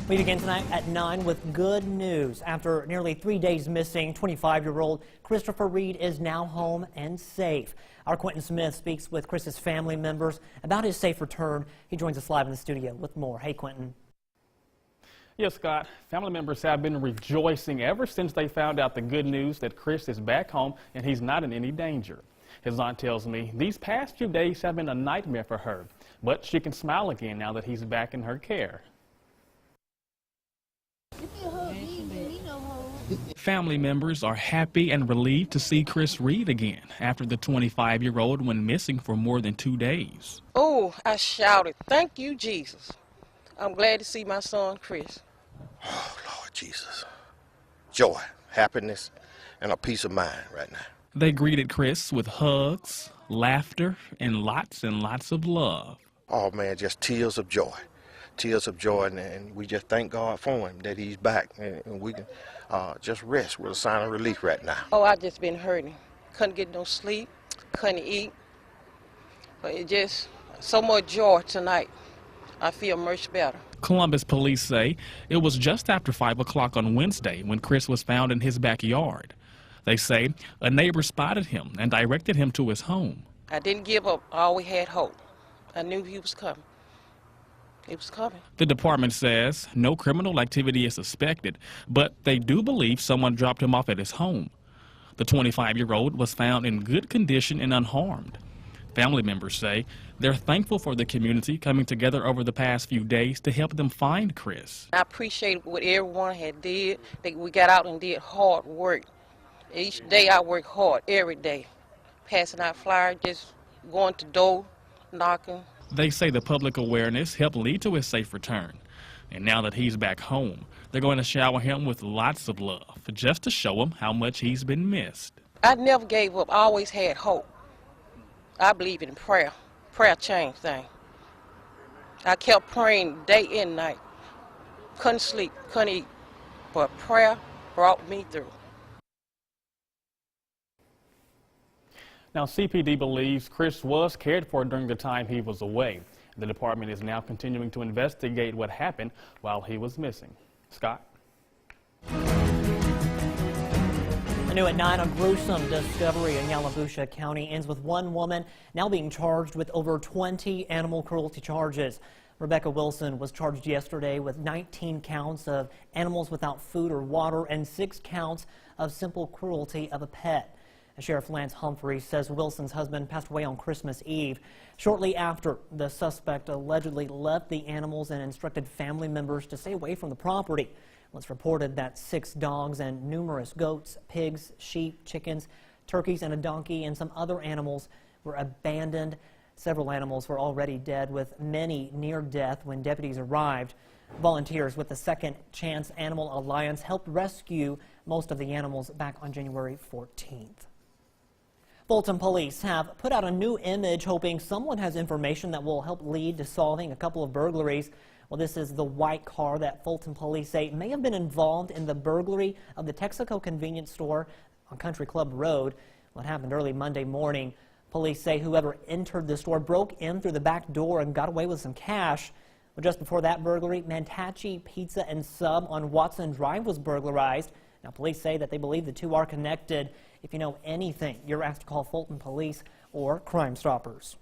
We begin tonight at 9 with good news. After nearly 3 days missing, 25-year-old Christopher Reed is now home and safe. Our Quentin Smith speaks with Chris's family members about his safe return. He joins us live in the studio with more. Hey, Quentin. Yes, Scott. Family members have been rejoicing ever since they found out the good news that Chris is back home and he's not in any danger. His aunt tells me these past few days have been a nightmare for her, but she can smile again now that he's back in her care. Family members are happy and relieved to see Chris Reed again after the 25-year-old went missing for more than 2 days. Oh, I shouted, "Thank you, Jesus." I'm glad to see my son, Chris. Oh, Lord Jesus. Joy, happiness, and a peace of mind right now. They greeted Chris with hugs, laughter, and lots of love. Oh, man, just tears of joy. Tears of joy, and we just thank God for him, that he's back, and we can just rest with a sign of relief right now. Oh, I just been hurting. Couldn't get no sleep, couldn't eat. But it just, so much joy tonight. I feel much better. Columbus police say it was just after 5 o'clock on Wednesday when Chris was found in his backyard. They say a neighbor spotted him and directed him to his home. I didn't give up. I always had hope. I knew he was coming. He was coming. The department says no criminal activity is suspected, but they do believe someone dropped him off at his home. The 25-year-old was found in good condition and unharmed. Family members say they're thankful for the community coming together over the past few days to help them find Chris. I appreciate what everyone had did. We got out and did hard work. Each day I work hard, every day. Passing out flyers, just going to door, knocking. They say the public awareness helped lead to his safe return. And now that he's back home, they're going to shower him with lots of love, just to show him how much he's been missed. I never gave up. I always had hope. I believe in prayer. Prayer changed things. I kept praying day and night. Couldn't sleep, couldn't eat. But prayer brought me through. Now, CPD believes Chris was cared for during the time he was away. The department is now continuing to investigate what happened while he was missing. Scott? New at 9, a gruesome discovery in Yalobusha County ends with one woman now being charged with over 20 animal cruelty charges. Rebecca Wilson was charged yesterday with 19 counts of animals without food or water and 6 counts of simple cruelty of a pet. Sheriff Lance Humphrey says Wilson's husband passed away on Christmas Eve. Shortly after, the suspect allegedly left the animals and instructed family members to stay away from the property. It's reported that 6 dogs and numerous goats, pigs, sheep, chickens, turkeys, and a donkey and some other animals were abandoned. Several animals were already dead, with many near death when deputies arrived. Volunteers with the Second Chance Animal Alliance helped rescue most of the animals back on January 14th. Fulton police have put out a new image hoping someone has information that will help lead to solving a couple of burglaries. Well, this is the white car that Fulton police say may have been involved in the burglary of the Texaco convenience store on Country Club Road. What happened early Monday morning. Police say whoever entered the store broke in through the back door and got away with some cash. But just before that burglary, Mantachi Pizza and Sub on Watson Drive was burglarized. Now, police say that they believe the two are connected. If you know anything, you're asked to call Fulton Police or Crime Stoppers.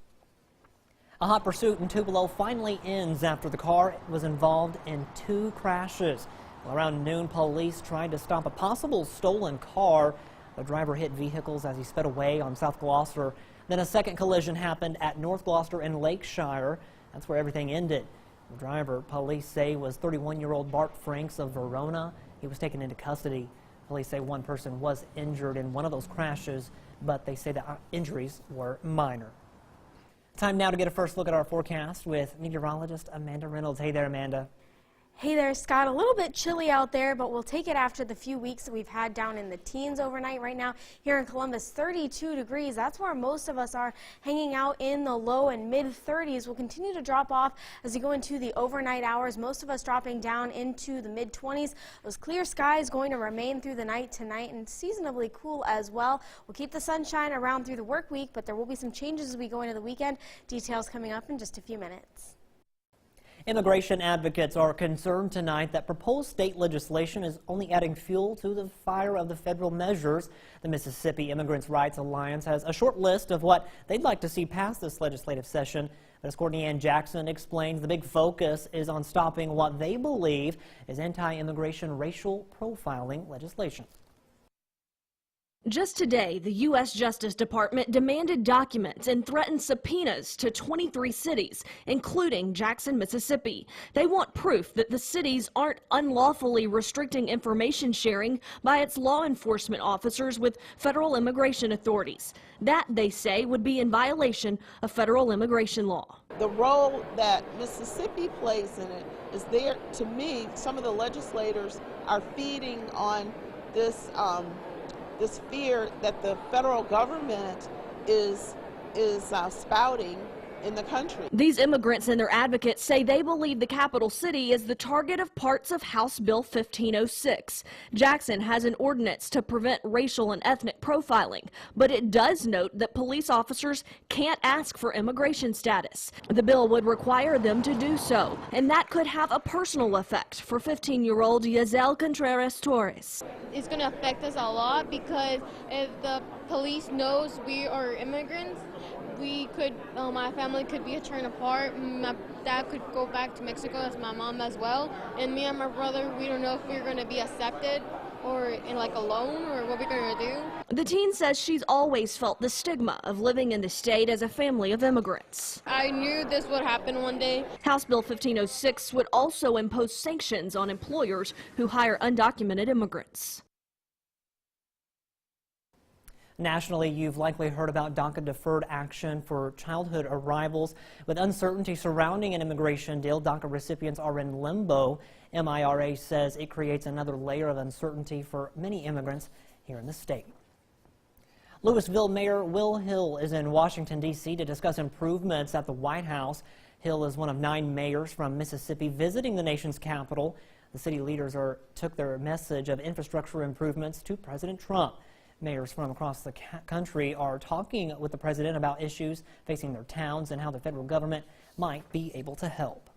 A hot pursuit in Tupelo finally ends after the car was involved in 2 crashes. Well, around noon, police tried to stop a possible stolen car. The driver hit vehicles as he sped away on South Gloucester. Then a second collision happened at North Gloucester and Lakeshire. That's where everything ended. The driver, police say, was 31-year-old Bart Franks of Verona. He was taken into custody. Police say one person was injured in one of those crashes, but they say the injuries were minor. Time now to get a first look at our forecast with meteorologist Amanda Reynolds. Hey there, Amanda. Hey there, Scott. A little bit chilly out there, but we'll take it after the few weeks that we've had down in the teens overnight. Right now here in Columbus, 32 degrees. That's where most of us are hanging out in the low and mid 30s. We'll continue to drop off as we go into the overnight hours. Most of us dropping down into the mid 20s. Those clear skies going to remain through the night tonight and seasonably cool as well. We'll keep the sunshine around through the work week, but there will be some changes as we go into the weekend. Details coming up in just a few minutes. Immigration advocates are concerned tonight that proposed state legislation is only adding fuel to the fire of the federal measures. The Mississippi Immigrants' Rights Alliance has a short list of what they'd like to see passed this legislative session. But as Courtney Ann Jackson explains, the big focus is on stopping what they believe is anti-immigration racial profiling legislation. Just today, the U.S. Justice Department demanded documents and threatened subpoenas to 23 cities, including Jackson, Mississippi. They want proof that the cities aren't unlawfully restricting information sharing by its law enforcement officers with federal immigration authorities. That, they say, would be in violation of federal immigration law. The role that Mississippi plays in it is there, to me, some of the legislators are feeding on this this fear that the federal government is spouting in the country. These immigrants and their advocates say they believe the capital city is the target of parts of House Bill 1506. Jackson has an ordinance to prevent racial and ethnic profiling, but it does note that police officers can't ask for immigration status. The bill would require them to do so, and that could have a personal effect for 15-year-old Yazel Contreras Torres. It's going to affect us a lot because if the police knows we are immigrants, we could, my family could be torn apart. My dad could go back to Mexico as my mom as well. And me and my brother, we don't know if we're going to be accepted or in like alone or what we're going to do. The teen says she's always felt the stigma of living in the state as a family of immigrants. I knew this would happen one day. House Bill 1506 would also impose sanctions on employers who hire undocumented immigrants. Nationally, you've likely heard about DACA deferred action for childhood arrivals. With uncertainty surrounding an immigration deal, DACA recipients are in limbo. MIRA says it creates another layer of uncertainty for many immigrants here in the state. Louisville Mayor Will Hill is in Washington, D.C. to discuss improvements at the White House. Hill is one of 9 mayors from Mississippi visiting the nation's capital. The city leaders took their message of infrastructure improvements to President Trump. Mayors from across the country are talking with the president about issues facing their towns and how the federal government might be able to help.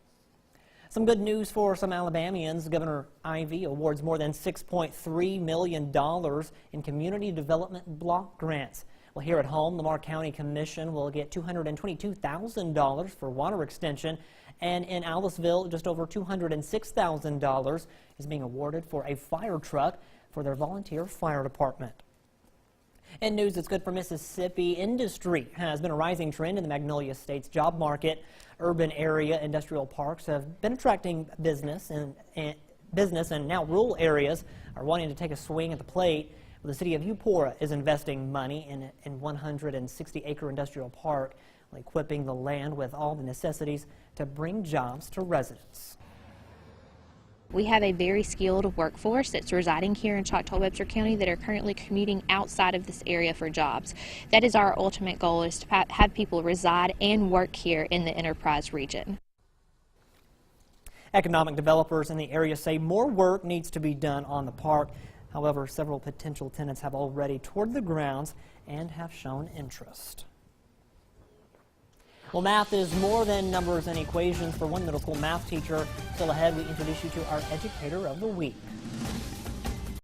Some good news for some Alabamians. Governor Ivey awards more than $6.3 million in community development block grants. Well, here at home, Lamar County Commission will get $222,000 for water extension, and in Aliceville, just over $206,000 is being awarded for a fire truck for their volunteer fire department. In news that's good for Mississippi, industry has been a rising trend in the Magnolia State's job market. Urban area industrial parks have been attracting business, and now rural areas are wanting to take a swing at the plate. The city of Eupora is investing money in 160-acre industrial park, equipping the land with all the necessities to bring jobs to residents. We have a very skilled workforce that's residing here in Choctaw-Webster County that are currently commuting outside of this area for jobs. That is our ultimate goal, is to have people reside and work here in the Enterprise region. Economic developers in the area say more work needs to be done on the park. However, several potential tenants have already toured the grounds and have shown interest. Well, math is more than numbers and equations. For one middle school math teacher, still ahead, we introduce you to our Educator of the Week.